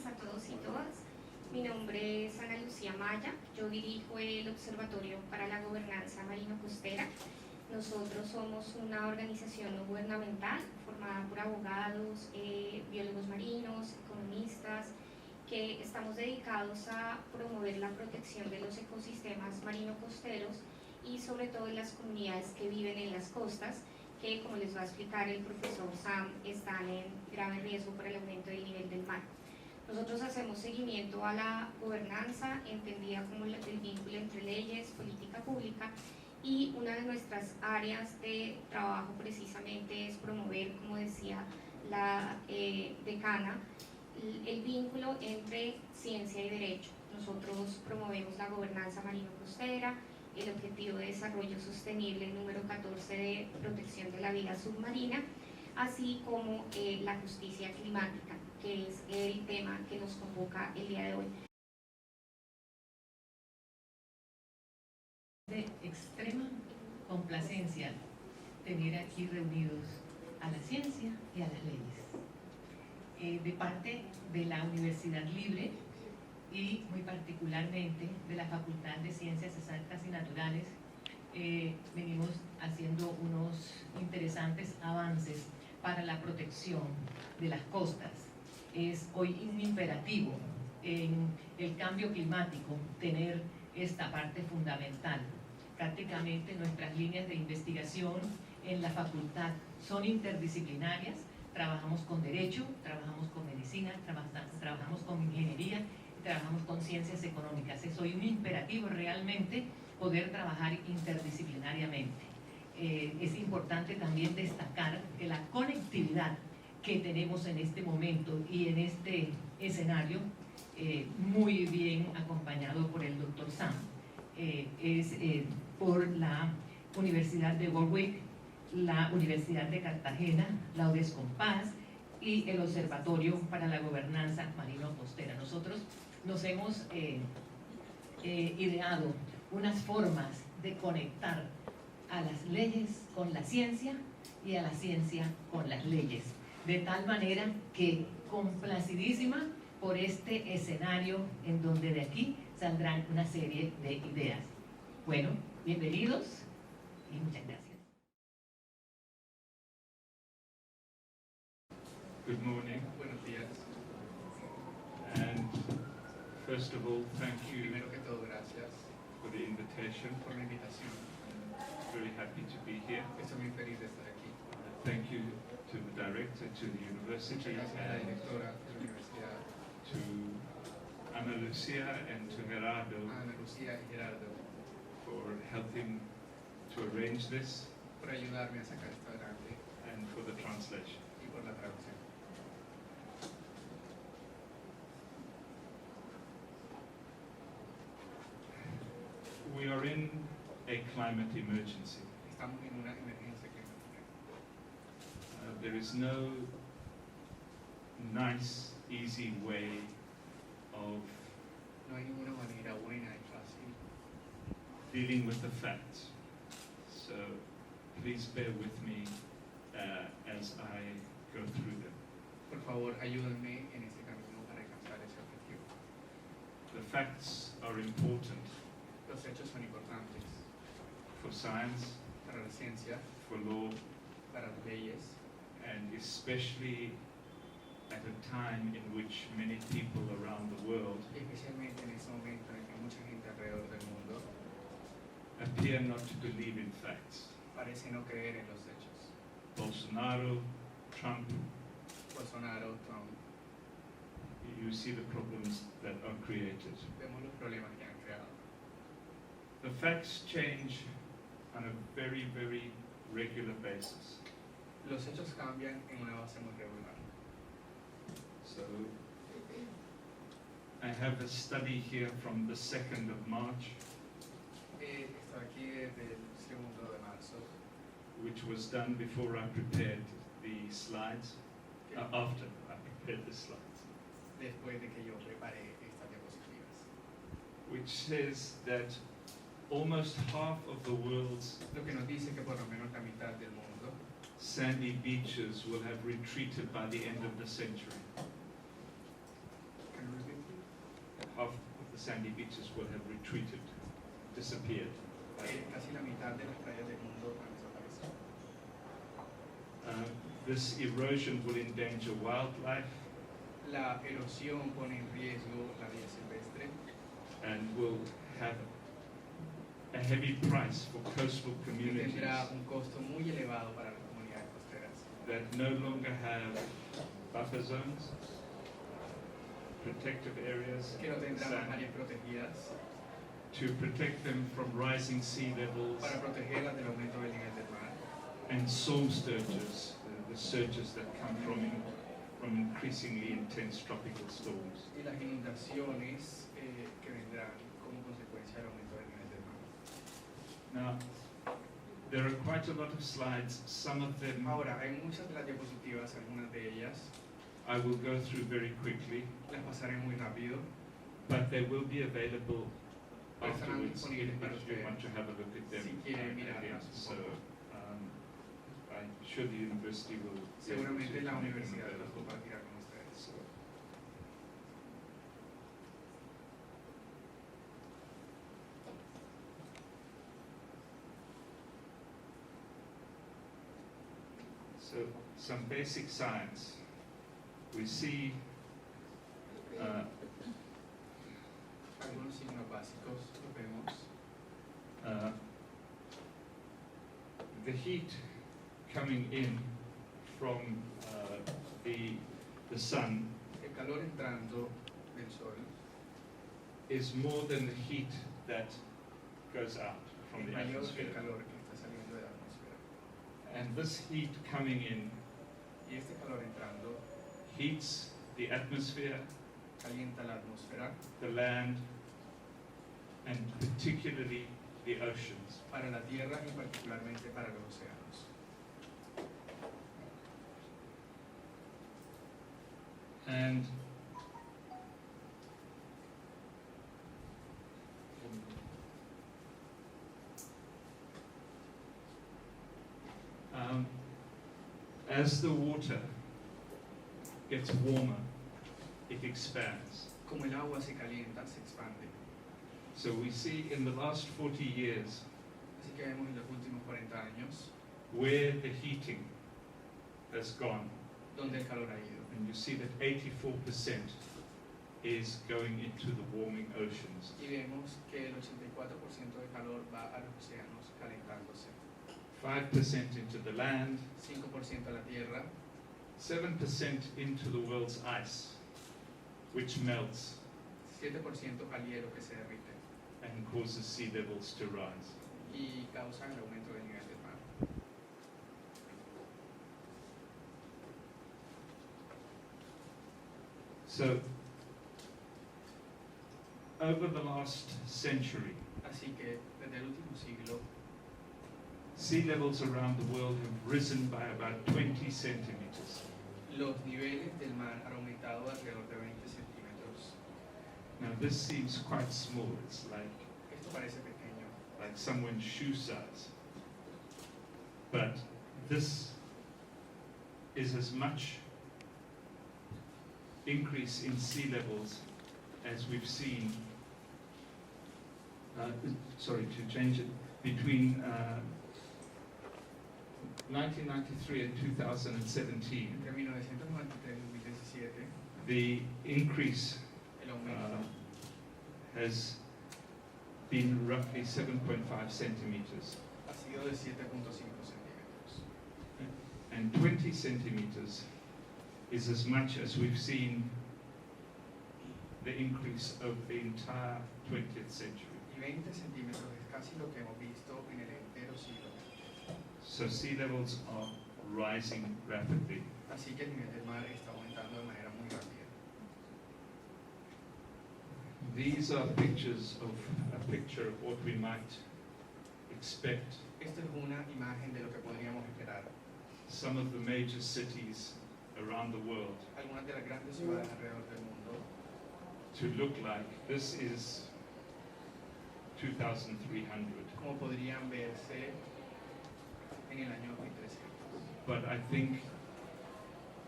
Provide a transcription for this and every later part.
A todos y todas, mi nombre es Ana Lucía Maya, yo dirijo el Observatorio para la Gobernanza Marino-Costera. Nosotros somos una organización no gubernamental formada por abogados, biólogos marinos, economistas, que estamos dedicados a promover la protección de los ecosistemas marino-costeros y sobre todo en las comunidades que viven en las costas, que, como les va a explicar el profesor Sam, están en grave riesgo por el aumento del nivel del mar. Nosotros hacemos seguimiento a la gobernanza, entendida como el vínculo entre leyes, política pública, y una de nuestras áreas de trabajo precisamente es promover, como decía la decana, el vínculo entre ciencia y derecho. Nosotros promovemos la gobernanza marino-costera, el Objetivo de Desarrollo Sostenible número 14 de protección de la vida submarina, así como la justicia climática, que es el tema que nos convoca el día de hoy. De extrema complacencia tener aquí reunidos a la ciencia y a las leyes. De parte de la Universidad Libre y muy particularmente de la Facultad de Ciencias Exactas y Naturales, venimos haciendo unos interesantes avances para la protección de las costas. Es hoy un imperativo en el cambio climático tener esta parte fundamental. Prácticamente nuestras líneas de investigación en la facultad son interdisciplinarias, trabajamos con derecho, trabajamos con medicina, trabajamos con ingeniería, trabajamos con ciencias económicas. Es hoy un imperativo realmente poder trabajar interdisciplinariamente. Es importante también destacar que la conectividad que tenemos en este momento y en este escenario, muy bien acompañado por el doctor Sam, es por la Universidad de Warwick, la Universidad de Cartagena, la UDESCOMPAS y el Observatorio para la Gobernanza Marino-Costera. Nosotros nos hemos ideado unas formas de conectar a las leyes con la ciencia y a la ciencia con las leyes, de tal manera que complacidísima por este escenario en donde de aquí saldrán una serie de ideas. Bueno, bienvenidos y muchas gracias. Good morning. Buenos días. And first of all, thank you Primero que todo, gracias for the invitation. por la invitación. Very happy to be here. Estoy muy feliz de estar aquí. Thank you to the director, to the university, Muchas gracias a la and directora de la universidad, to Ana Lucia and to Gerardo Ana Lucía y Gerardo, for helping to arrange this por ayudarme a sacar esto adelante and for the translation. y por la traducción. We are in a climate emergency. Estamos en una emergencia climática. There is no nice, easy way of No hay ninguna manera buena y fácil dealing with the facts. So please bear with me as I go through them. Por favor, ayúdenme en este camino para alcanzar ese objetivo. The facts are important Los hechos son importantes for science, para la ciencia, for law, para las leyes, and especially at a time in which many people around the world y especialmente en ese momento en que mucha gente alrededor del mundo appear not to believe in facts. parece no creer en los hechos. Bolsonaro, Trump, Bolsonaro, Trump, you see the problems that are created. vemos los problemas que han creado. The facts change on a very, very regular basis. Los hechos cambian en una base muy regular. So I have a study here from the 2nd of March, Estoy aquí desde el 2 de marzo, which was done before I prepared the slides, after I prepared the slides, después de que yo preparé estas diapositivas, which says that almost half of the world's lo que nos dice que por lo menos la mitad del mundo, sandy beaches will have retreated by the end of the century. ¿can you repeat? Half of the sandy beaches will have retreated, disappeared. Casi la mitad de las playas del mundo han desaparecido. This erosion will endanger wildlife La erosión pone en riesgo la vida silvestre and will have a heavy price for coastal y communities tendrá un costo muy elevado para las comunidades costeras that no longer have buffer zones, protective areas, que no tendrán áreas protegidas to protect them from rising sea levels para protegerlas del aumento del nivel del mar and storm surges, the surges that come from increasingly intense tropical storms. y las inundaciones que vendrán como consecuencia del aumento del nivel del mar. Now, there are quite a lot of slides. Some of them Ahora, hay muchas de las diapositivas, algunas de ellas I will go through very quickly, las pasaré muy rápido, but they will be available pero estarán afterwards if disponibles para you ustedes. want to have a look at them. Si quieren again. mirarlas un So, poco. I'm sure the university will be able to Seguramente la make them universidad las available. compartirá con ustedes. So, so, some basic science. We see Algunos signos básicos los vemos. uh, the heat coming in from the sun El calor entrando del sol is more than the heat that goes out from es the mayor que el atmosphere. calor que está saliendo de la atmósfera. And this heat coming in Y este calor entrando heats the atmosphere, calienta la atmósfera the land, and particularly the oceans. para la tierra y particularmente para los océanos. And as the water gets warmer, it expands. Como el agua se calienta, se expande. So we see in the last 40 years Así que vemos en los últimos 40 años where the heating has gone, donde el calor ha ido. and you see that 84% is going into the warming oceans. Y vemos que el 84% de calor va a los océanos calentándose. 5% into the land, 5% a la tierra, 7% into the world's ice, which melts 7% al hielo que se derrite and causes sea levels to rise. y causa el aumento del nivel del mar. So, over the last century, Así que desde el último siglo, sea levels around the world have risen by about 20 centimeters. los niveles del mar han aumentado alrededor de 20 centímetros. Now, this seems quite small. It's Esto parece pequeño, like someone's shoe size. But this is as much increase in sea levels as we've seen, to change it, between 1993 and 2017. entre 1993 y 2017, The increase el aumento has been roughly 7.5 centimeters. ha sido de 7.5 centímetros. And 20 centimeters is as much as we've seen the increase of the entire 20th century. Y 20 centímetros es casi lo que hemos visto en el entero siglo XX. So sea levels are rising rapidly. Así que el nivel del mar está aumentando de manera muy rápida. These are pictures of a picture of what we might expect. Esto es una imagen de lo que podríamos esperar. Some of the major cities around the world Algunas de las grandes ciudades alrededor del mundo to look like. This is 2,300. como podrían verse en el año 1300. But I think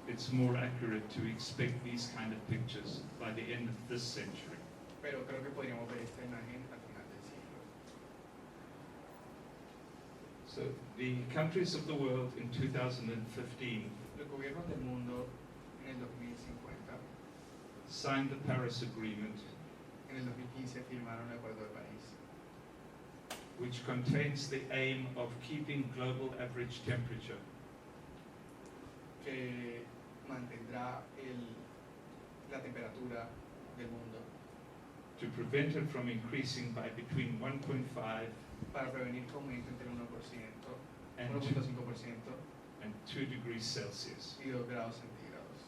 it's more accurate to expect these kind of pictures by the end of this century. Pero creo que podríamos ver esta imagen al final del siglo. So the countries of the world in 2015 Los gobiernos del mundo en el 2050, signed the Paris Agreement, en el 2015 firmaron el Acuerdo de París, which contains the aim of keeping global average temperature que mantendrá la temperatura del mundo to prevent it from increasing by between 1.5 para prevenir que aumente entre el 1%, and 1.5% and 2 degrees Celsius. y 2 grados centígrados.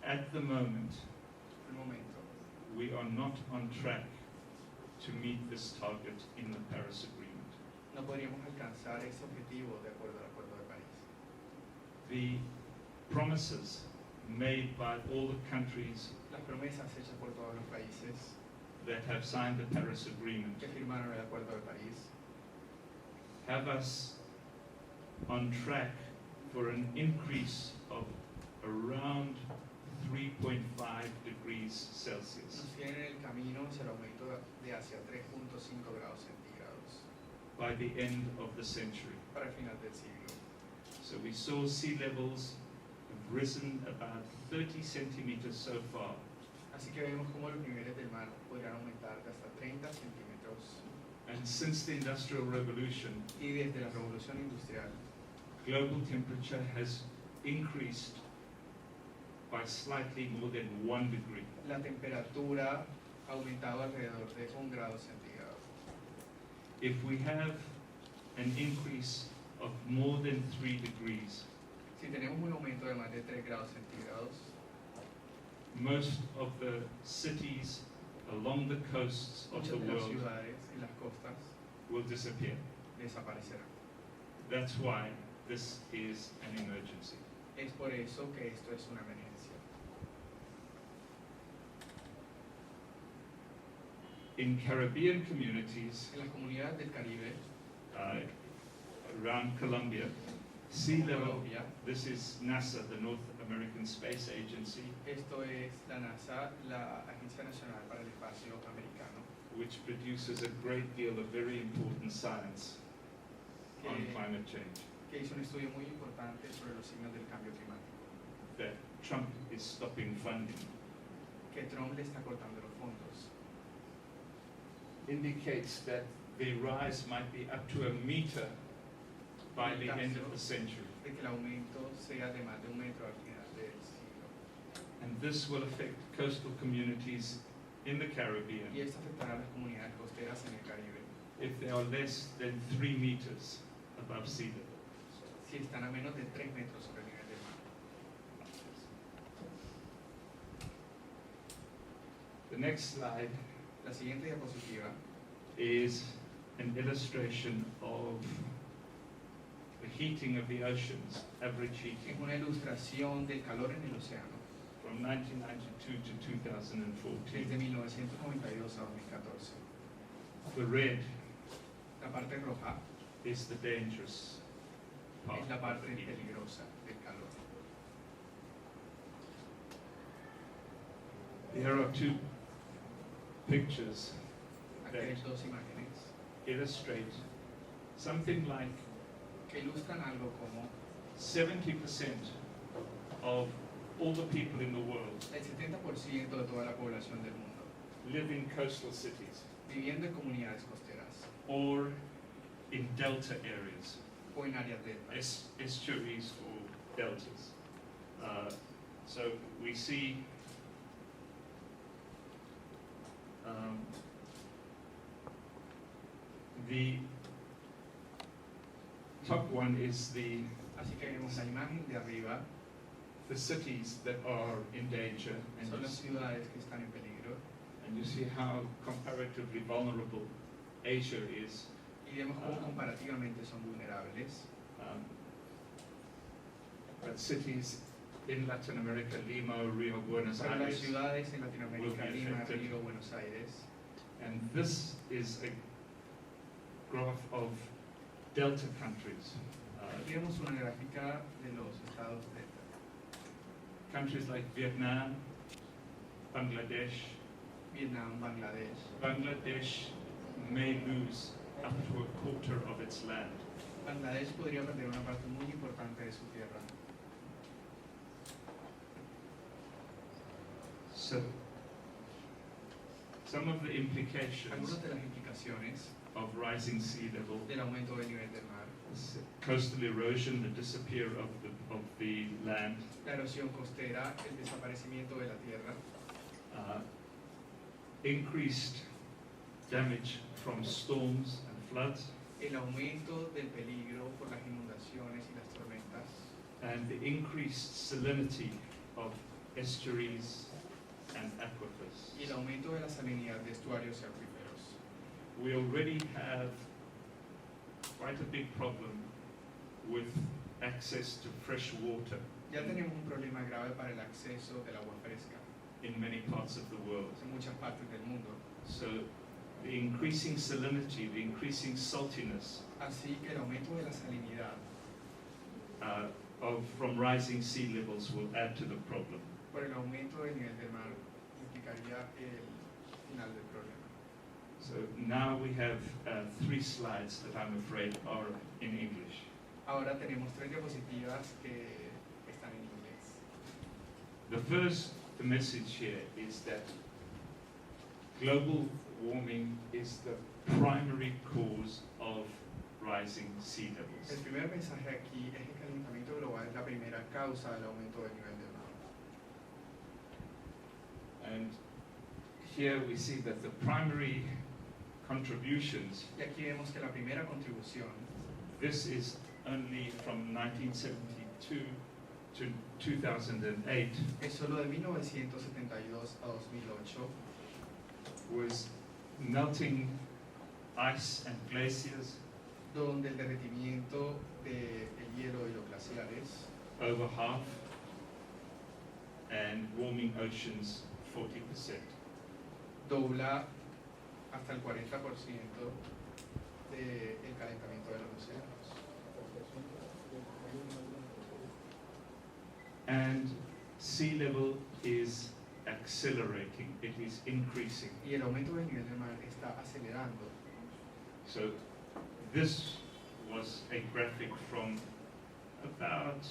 At the moment, Por el momento, we are not on track to meet this target in the Paris Agreement. no podríamos alcanzar ese objetivo de acuerdo al Acuerdo de París. The promises made by all the countries Las promesas hechas por todos los países that have signed the Paris Agreement que firmaron el Acuerdo de París have us on track for an increase of around 3.5 degrees Celsius nos tienen en el camino hacia el aumento de hacia 3.5 grados centígrados by the end of the century. para el final del siglo. So we saw sea levels have risen about 30 centimeters so far, Así que vemos cómo los niveles del mar podrían aumentar de hasta 30 centímetros. and since the Industrial Revolution, Y desde la revolución industrial, global temperature has increased by slightly more than 1 degree. la temperatura ha aumentado alrededor de 1 grado centígrado. If we have an increase of more than 3 degrees, Si tenemos un aumento de más de 3 grados centígrados, most of the cities along the coasts of muchas the de las world ciudades y las costas will disappear. desaparecerán. That's why this is an emergency. Es por eso que esto es una emergencia. In Caribbean communities En las comunidades del Caribe, around Colombia, sea level, Colombia, this is NASA, the North American Space Agency, esto es la NASA, la Agencia Nacional para el Espacio Americano, which produces a great deal of very important science on que, climate change, que hizo un estudio muy importante sobre los signos del cambio climático, that Trump is stopping funding, que Trump le está cortando los fondos. indicates that the rise might be up to 1 meter by the end of the century. De que el aumento sea de más de 1 metro al final del siglo. And this will affect coastal communities in the Caribbean Y esto afectará a las comunidades costeras en el Caribe, if they are less than 3 meters above sea level. si están a menos de 3 metros sobre el nivel del mar. The next slide La siguiente diapositiva is an illustration of the heating of the oceans, average es heating, una ilustración del calor en el océano from 1992 to 2014. desde 1992 a 2014. The red La parte roja is the dangerous part es la of parte the heating. peligrosa del calor. There are 2 pictures Aquí hay dos imágenes illustrate something like que ilustran algo como 70% of all the people in the world el 70% de toda la población del mundo live in coastal cities viviendo en comunidades costeras or in delta areas, o en áreas deltas. estuaries or deltas. So we see the top one is Así que vemos la imagen de arriba, the cities that are in danger and son las ciudades que están en peligro see how comparatively vulnerable Asia is. Y vemos cómo comparativamente son vulnerables. But cities in Latin America, Lima, Rio, Buenos Para las Aires, ciudades en Latinoamérica, will be Lima, affected. Río, Buenos Aires. and this is a graph of Delta countries. Aquí vemos una gráfica de los estados delta. Countries like Vietnam, Bangladesh. Vietnam, Bangladesh. Bangladesh may lose up to a quarter of its land. Bangladesh podría perder una parte muy importante de su tierra. So, some of the implications Algunas de las implicaciones of rising sea level, del aumento del nivel del mar, coastal erosion, the disappear of the land, la erosión costera, el desaparecimiento de la tierra, increased damage from storms and floods, el aumento del peligro por las inundaciones y las tormentas, and the increased salinity of estuaries and aquifers. y el aumento de la salinidad de estuarios y acuíferos. We already have quite a big problem with access to fresh water Ya tenemos un problema grave para el acceso del agua fresca in many parts of the world. en muchas partes del mundo. So the increasing salinity, the increasing saltiness Así que el aumento de la salinidad from rising sea levels will add to the problem. por el aumento del nivel del mar implicaría el final del problema. So now we have 3 slides that I'm afraid are in English. Ahora tenemos 3 diapositivas que están en inglés. The message here is that global warming is the primary cause of rising sea El levels. primer mensaje aquí es que el calentamiento global es la primera causa del aumento del nivel del mar. And here we see that the primary contributions, Y aquí vemos que la primera contribución, this is only from 1972 to 2008, es solo de 1972 a 2008, was melting ice and glaciers donde el derretimiento del hielo y los glaciares over half and warming oceans 40%. dobla hasta el 40% del calentamiento de los océanos. And sea level is accelerating, it is increasing. Y el aumento del nivel del mar está acelerando. So this was a graphic from about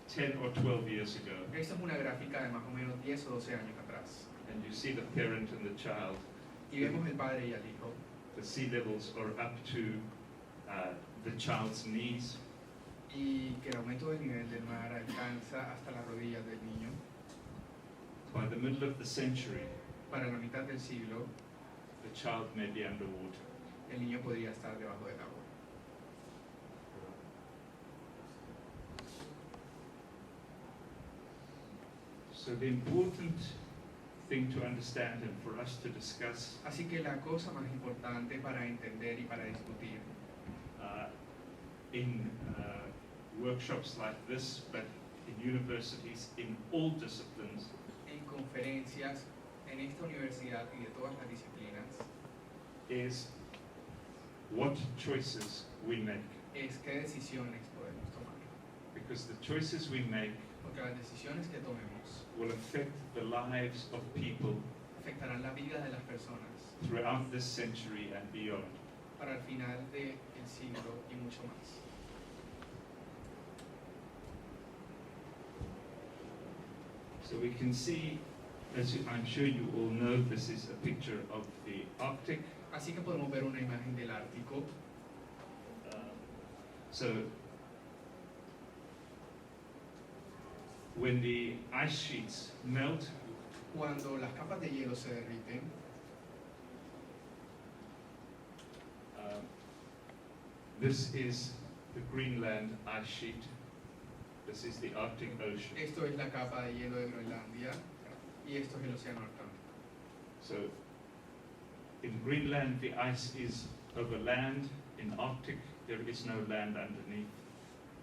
10 or 12 years ago. Esta es una gráfica de más o menos 10 o 12 años atrás. And you see the parent and the child. Y vemos el padre y al hijo. The sea levels are up to the child's knees. Y que el aumento del nivel del mar alcanza hasta las rodillas del niño. By the middle of the century, Para la mitad del siglo, the child may be underwater. el niño podría estar debajo del agua. So the important thing to understand and for us to discuss Así que la cosa más importante para entender y para discutir in workshops like this, but in universities, in all disciplines, en conferencias, en esta universidad y de todas las disciplinas, is what choices we make. es qué decisiones podemos tomar. Because the choices we make Porque las decisiones que tomemos will affect the lives of people afectarán la vida de las personas throughout this century and beyond. para el final del siglo y mucho más. So we can see, as I'm sure you all know, this is a picture of the Arctic. Así que podemos ver una imagen del Ártico. So when the ice sheets melt, Cuando las capas de hielo se derriten, this is the Greenland ice sheet. This is the Arctic Ocean. esto es la capa de hielo de Groenlandia y esto es el océano Atlántico. So In Greenland, the ice is over land. In Arctic, there is no land underneath.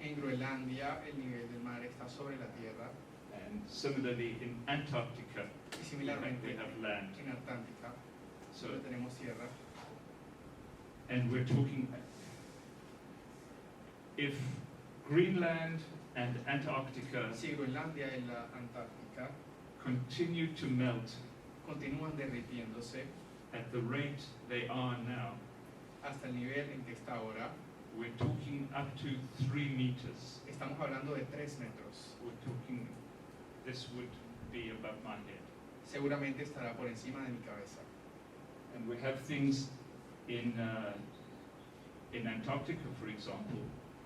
En Groenlandia el nivel del mar está sobre la tierra And similarly, in Antarctica, y we similarmente have land. en Antártica So, solo tenemos tierra. and we're talking, if Greenland and Antarctica Si Groenlandia y la Antártica continue to melt continúan derritiéndose at the rate they are now, hasta el nivel en que está ahora, we're talking up to 3 meters. estamos hablando de 3 metros. We're talking, this would be above my head. Seguramente estará por encima de mi cabeza. And we have things in Antarctica, for example,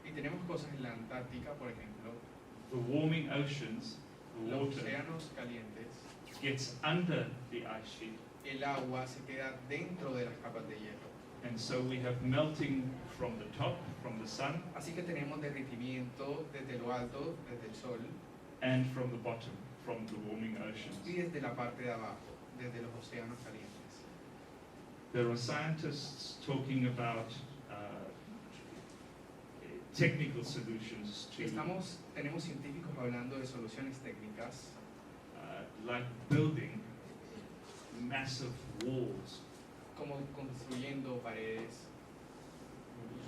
Y tenemos cosas en la Antártica, por ejemplo, the warming oceans, the los water océanos calientes, gets under the ice sheet, el agua se queda dentro de las capas de hielo. and so we have melting from the top, from the sun, Así que tenemos derritimiento desde lo alto, desde el sol, and from the bottom, from the warming y oceans. desde la parte de abajo, desde los océanos calientes. There are scientists talking about technical solutions to, Tenemos científicos hablando de soluciones técnicas, like building massive walls, como construyendo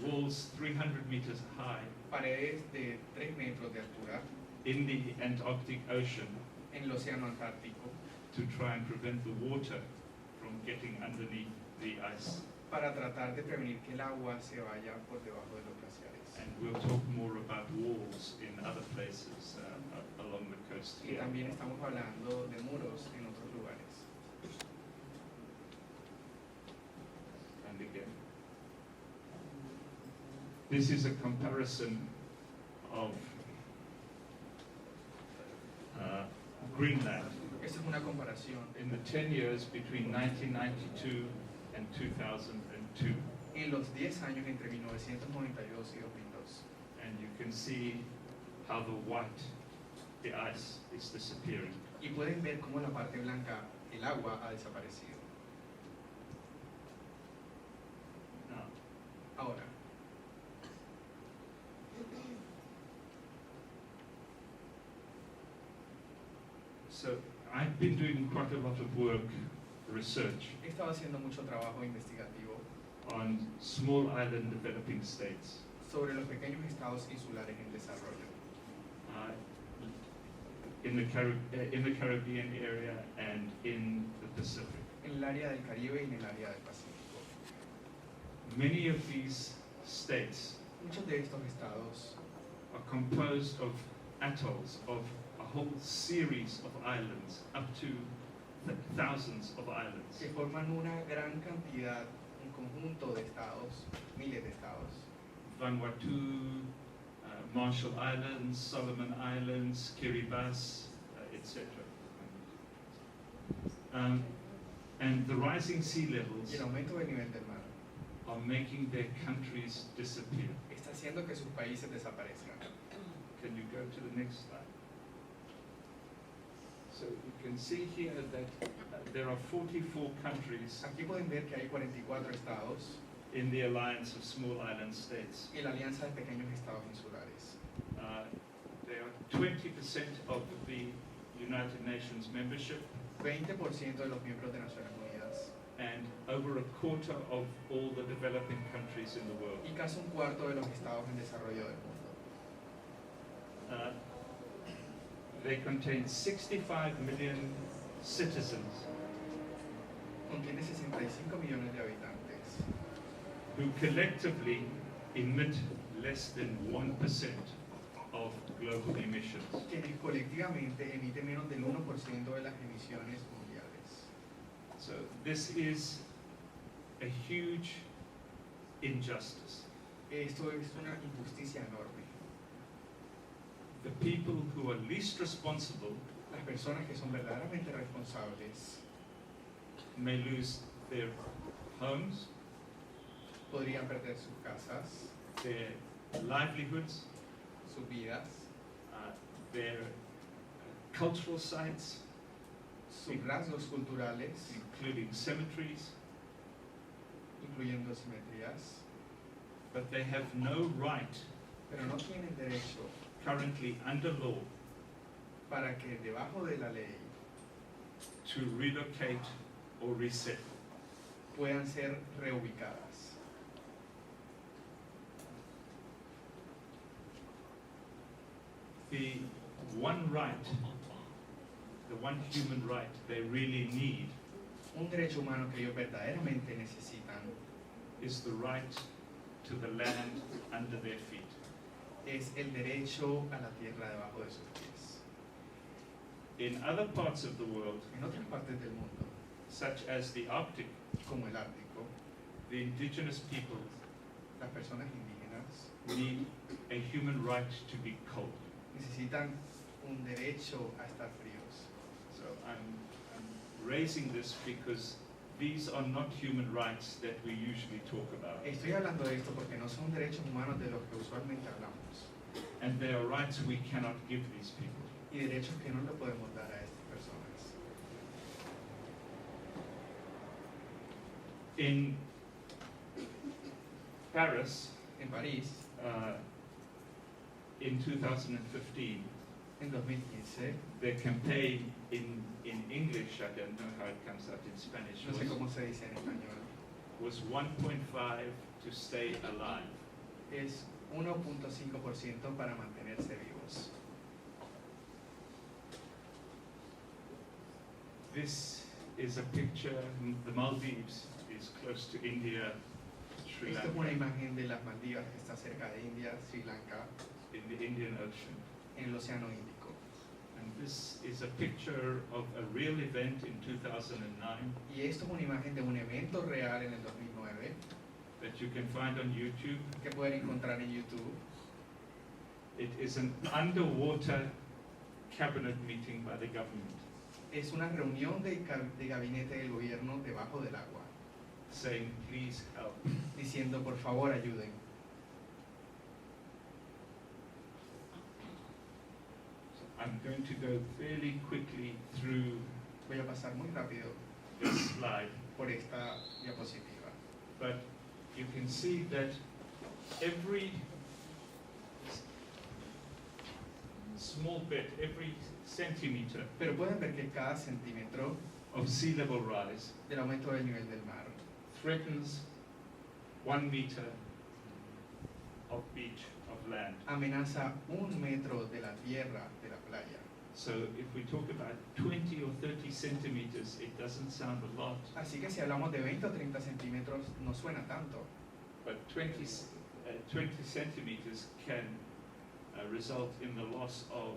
walls 300 meters high paredes de 3 metros de altura in the Antarctic Ocean en el océano Antártico to try and prevent the water from getting underneath the ice. para tratar de prevenir que el agua se vaya por debajo de los glaciares. And we'll talk more about walls in other places along the coast Y here. también estamos hablando de muros en otros lugares. And again, this is a comparison of Greenland Esta es una comparación in the 10 years between 1992 and 2002. en los 10 años entre 1992 y 2002. And you can see how the ice is disappearing. Y pueden ver cómo la parte blanca, el agua, ha desaparecido. Now, Ahora, so I've been doing quite a lot of work, research, he estado haciendo mucho trabajo investigativo on small island developing states. sobre los pequeños estados insulares en desarrollo, In the Caribbean area and in the Pacific. en el área del Caribe y en el área del Pacífico. Many of these states Muchos de estos estados are composed of atolls, of a whole series of islands, up to thousands of islands. se forman una gran cantidad, un conjunto de estados, miles de estados. Vanuatu, Marshall Islands, Solomon Islands, Kiribati, etc. And the rising sea Y levels el aumento del nivel del mar are making their countries disappear. está haciendo que sus países desaparezcan. Can you go to the next slide? So you can see here that there are 44 countries Aquí pueden ver que hay 44 estados in the alliance of small island states. y la alianza de pequeños estados insulares. They are 20% of the United Nations membership 20% de los miembros de Naciones Unidas and over a quarter of all the developing countries in the world. y casi un cuarto de los estados en desarrollo del mundo. They contain 65 million citizens Contiene 65 millones de habitantes who collectively emit less than 1% of global emissions. que colectivamente emite menos del 1% de las emisiones mundiales. So this is a huge injustice. Esto es una injusticia enorme. The people who are least responsible Las personas que son verdaderamente responsables may lose their homes, podrían perder sus casas, their livelihoods, sus vidas, their cultural sites, sus rasgos culturales, including cemeteries, incluyendo simetrías, but they have no right pero no tienen derecho currently under law para que debajo de la ley to relocate or resettle. puedan ser reubicadas. The one right, the one human right they really need Un derecho humano que ellos verdaderamente necesitan is the right to the land under their feet. es el derecho a la tierra debajo de sus pies. In other parts of the world, En otras partes del mundo, such as the Arctic, como el Ártico, the indigenous peoples las personas indígenas need a human right to be cold. necesitan un derecho a estar fríos. So I'm raising this because these are not human rights that we usually talk about. Estoy hablando de esto porque no son derechos humanos de los que usualmente hablamos And they are rights we cannot give these people. y derechos que no le podemos dar a estas personas. In Paris, En París, in 2015, en 2015, their campaign in English, I don't know how it comes out in Spanish, no sé cómo se dice en español, was 1.5 to stay alive. es 1.5% para mantenerse vivos. This is a picture, the Maldives is close to India, Sri Esta es una Lanka, imagen de las Maldivas que está cerca de India, Sri Lanka, in the Indian Ocean. en el Océano Índico. And this is a picture of a real event in 2009 Y esto es una imagen de un evento real en el 2009 that you can find on YouTube. que pueden encontrar en YouTube. It is an underwater cabinet meeting by the government Es una reunión de gabinete del gobierno debajo del agua, saying, please help. diciendo por favor ayuden. So I'm going to go fairly quickly through Voy a pasar muy rápido this slide, por esta diapositiva. but you can see that every small bit, every centimeter Pero pueden ver que cada centímetro of sea level rise del aumento del nivel del mar threatens 1 meter of beach, of land. amenaza 1 metro de la tierra, de la playa. So if we talk about 20 or 30 centimeters, it doesn't sound a lot, Así que si hablamos de 20 o 30 centímetros no suena tanto, but 20 centimeters can result in the loss of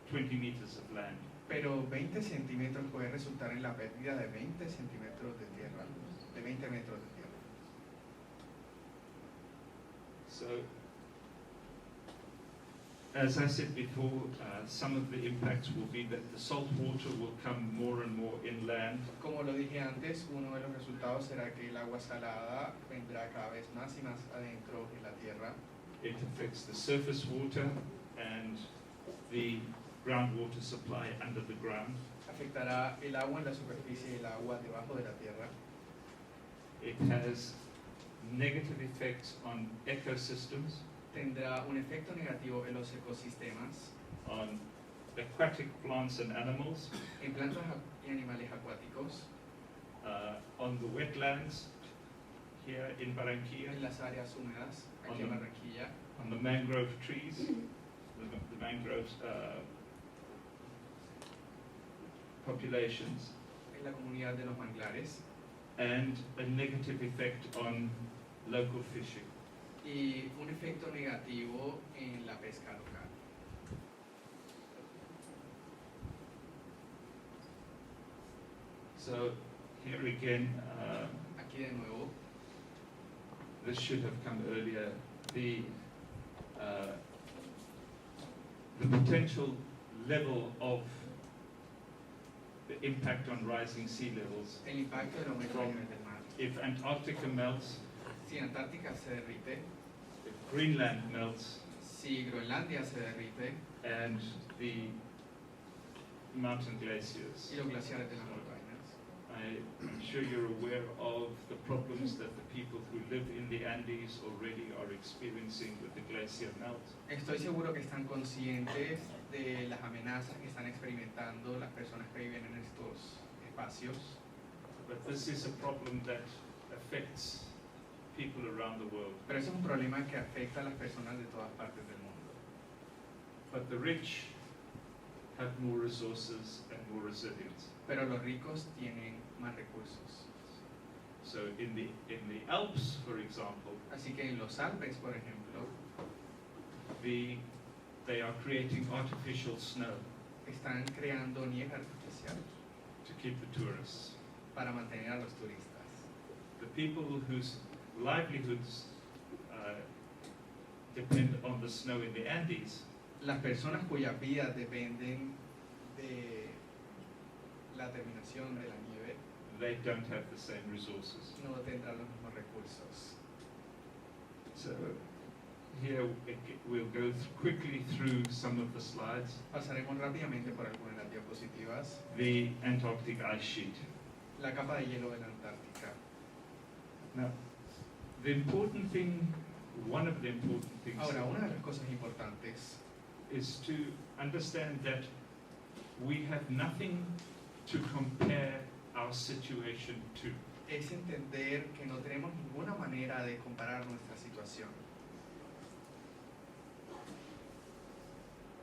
20 meters of land. pero 20 centímetros puede resultar en la pérdida de 20 centímetros de tierra, de 20 metros de tierra. So, as I said before, some of the impacts will be that the salt water will come more and more inland. Como lo dije antes, uno de los resultados será que el agua salada vendrá cada vez más y más adentro en la tierra. It affects the surface water and the groundwater supply under the ground. Afectará el agua en la superficie y el agua debajo de la tierra. It has negative effects on ecosystems, Tendrá un efecto negativo en los ecosistemas, on aquatic plants and animals, en plantas y animales acuáticos, on the wetlands here in Barranquilla, en las áreas húmedas, aquí en Barranquilla, on the mangrove trees, the mangroves populations, en la comunidad de los manglares, and a negative effect on local fishing. y un efecto negativo en la pesca local. So here again, Aquí de nuevo, this should have come earlier. The potential level of the impact on rising sea levels. el impacto del aumento del nivel del mar. If Antarctica melts, Si Antártica se derrite, if Greenland melts, si Groenlandia se derrite and the mountain glaciers, y los glaciares de las montañas, I'm sure you're aware of the problems that the people who live in the Andes already are experiencing with the glacier melt. Estoy seguro que están conscientes de las amenazas que están experimentando las personas que viven en estos espacios, But this is a problem that affects people around the world. pero ese es un problema que afecta a las personas de todas partes del mundo. But the rich have more resources and more resilience. Pero los ricos tienen más recursos. So in the Alps, for example, Así que en los Alpes, por ejemplo, they are creating artificial snow están creando nieve artificial to keep the tourists. para mantener a los turistas. The people whose livelihoods depend on the snow in the Andes Las personas cuyas vidas dependen de la terminación de la nieve they don't have the same resources. no tendrán los mismos recursos. So here we'll go quickly through some of the slides. Pasaremos rápidamente por algunas de las diapositivas. The Antarctic ice sheet. La capa de hielo de la Antártica. Now, one of the important things Ahora, una de las cosas importantes is to understand that we have nothing to compare our situation to. es entender que no tenemos ninguna manera de comparar nuestra situación.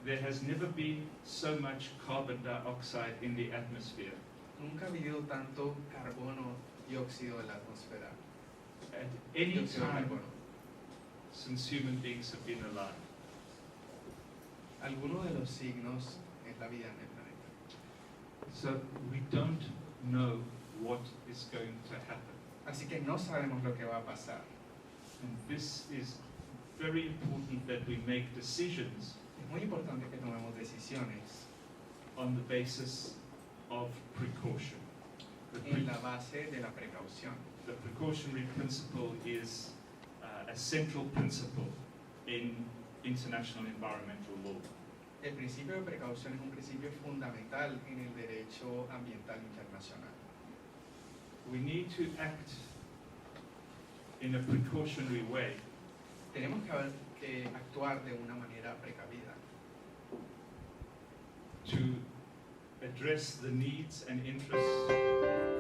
There has never been so much carbon dioxide in the atmosphere Nunca ha habido tanto carbono dióxido en la atmósfera. at any Dióxido de time carbono. since human beings have been alive. Algunos de los signos es la vida en el planeta. So we don't know what is going to happen. Así que no sabemos lo que va a pasar. And this is very important that we make decisions Es muy importante que tomemos decisiones on the basis of precaution. en la base de la precaución. The precautionary principle is a central principle in international environmental law. El principio de precaución es un principio fundamental en el derecho ambiental internacional. We need to act in a precautionary way Tenemos que actuar de una manera precavida to address the needs and interests